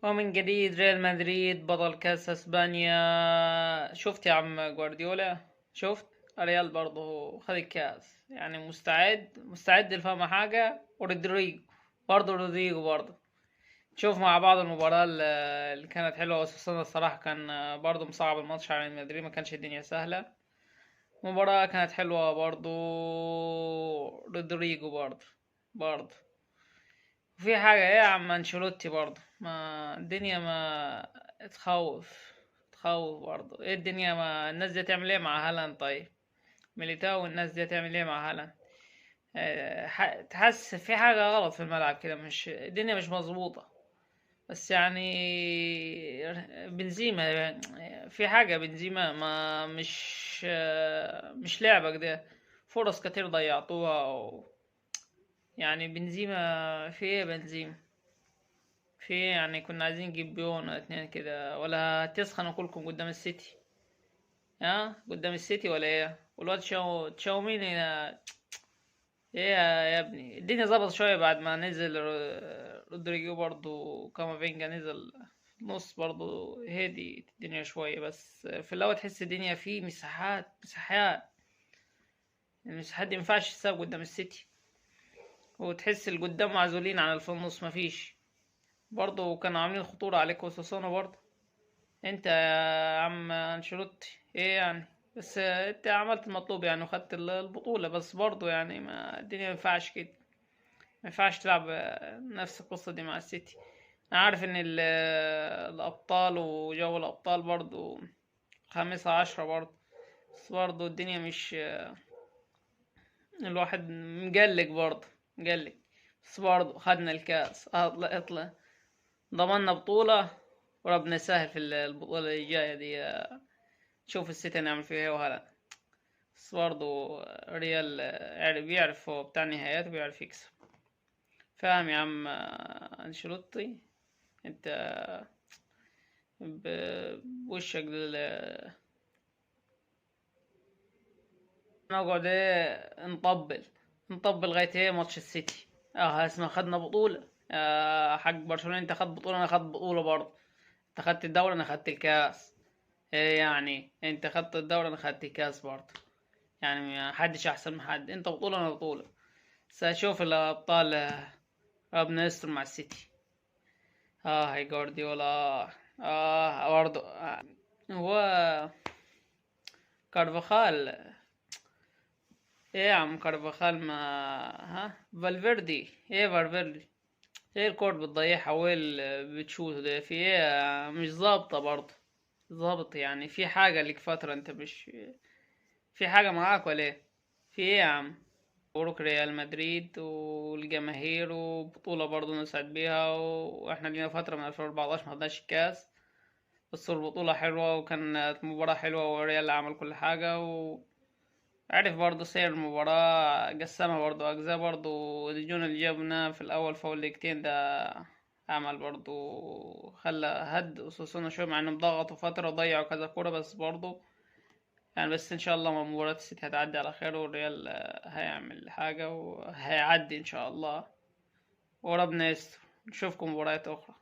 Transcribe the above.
ومن جديد ريال مدريد بطل كأس اسبانيا. شفت يا عم جوارديولا؟ شفت ريال برضه خد الكأس، يعني مستعد لفهم حاجة. ورودريجو برضه شوف مع بعض المباراة اللي كانت حلوة، وخصوصا الصراحة كان برضه مصعب الماتش على ريال مدريد، ما كانش الدنيا سهلة. مباراة كانت حلوة برضه. رودريجو برضه في حاجة ايه يا عم انشيلوتي برضه، ما الدنيا ما تخوف برضه. ايه الدنيا، ما الناس دي تعمل ايه مع هالاند؟ طيب ميليتاو والناس دي تعمل ايه مع هالاند؟ تحس في حاجة غلط في الملعب كده، مش الدنيا مش مظبوطة. بس يعني بنزيما في حاجة، بنزيما ما مش لعبك ده. فرص كتير ضيعتوها يعني بنزيما في ايه بنزيما؟ في إيه يعني؟ كنا عايزين نجيب بيون ولا اتنين كده، ولا تسخنوا كلكم قدام السيتي؟ ها قدام السيتي ولا ايه؟ والواد تشاوميني ايه يا ابني؟ الدنيا ظبط شوية بعد ما نزل رودريجو برضو، كامافينجا نزل في النص برضو، هدي الدنيا شوية. بس في الأول تحس الدنيا فيه مساحات. المساحات دي مينفعش تساب قدام السيتي، وتحس القدام معزولين عن اللي في النص، مفيش. برضو كانوا عاملين خطورة عليك وسوسونا برضو. انت يا عم انشيلوتي ايه يعني؟ بس انت عملت المطلوب يعني، وخدت البطولة. بس برضو يعني ما الدنيا ما ينفعش كده، ما ينفعش تلعب نفس القصة دي مع السيتي. انا عارف ان الابطال وجو الابطال برضو 15 برضو، بس برضو الدنيا مش الواحد مقلق برضو، مقلق. بس برضو خدنا الكاس، اطلع ضمننا بطولة، وربنا يسهل في البطولة اللي جاية دي. شوف السيتي نعمل فيها ايه وهلا. بس برضه ريال بيعرف، هو بتاع نهايات وبيعرف يكسب. فاهم يا عم انشيلوتي؟ انت بوشك نقعد ايه نطبل لغاية ايه ماتش السيتي. اه اسمع، خدنا بطولة. حق برشلونة انت خدت بطولة، انا خدت بطولة برضه. انت خدت الدوري، انا خدت الكاس. ايه يعني؟ انت خدت الدوري، انا خدت الكاس برضه. يعني ما حدش احسن من حد، انت بطولة انا بطولة. بس اشوف الابطال ربنا يستر مع السيتي. اه هاي جوارديولا. برضه هو كارفاخال. ايه يا عم كارفاخال؟ ما فالفيردي، ايه فالفيردي؟ ايه الكور بتضيعها، وايه اللي بتشوت ده في ايه؟ مش ظابطة برضه. ظابط يعني؟ في حاجة لك فترة انت مش في حاجة معاك ولا ايه؟ في ايه يا عم؟ مبروك ريال مدريد والجماهير، وبطولة برضه نسعد بيها. واحنا لينا فترة من 2014 ما خدناش الكاس، بس البطولة حلوة وكانت مباراة حلوة، وريال عمل كل حاجة وعرف برضه سير المباراة، قسمها برضه أجزاء. برضه الجون اللي جابنا في الأول فاول دقيقتين ده عمل برضه، خلى هد أساسونا شوية، مع إنهم ضغطوا فترة وضيعوا كذا كورة. بس برضه يعني، بس إن شاء الله مباراة السيتي هتعدي على خير، والريال هيعمل حاجة وهيعدي إن شاء الله، وربنا يستر. نشوفكم مباريات أخرى.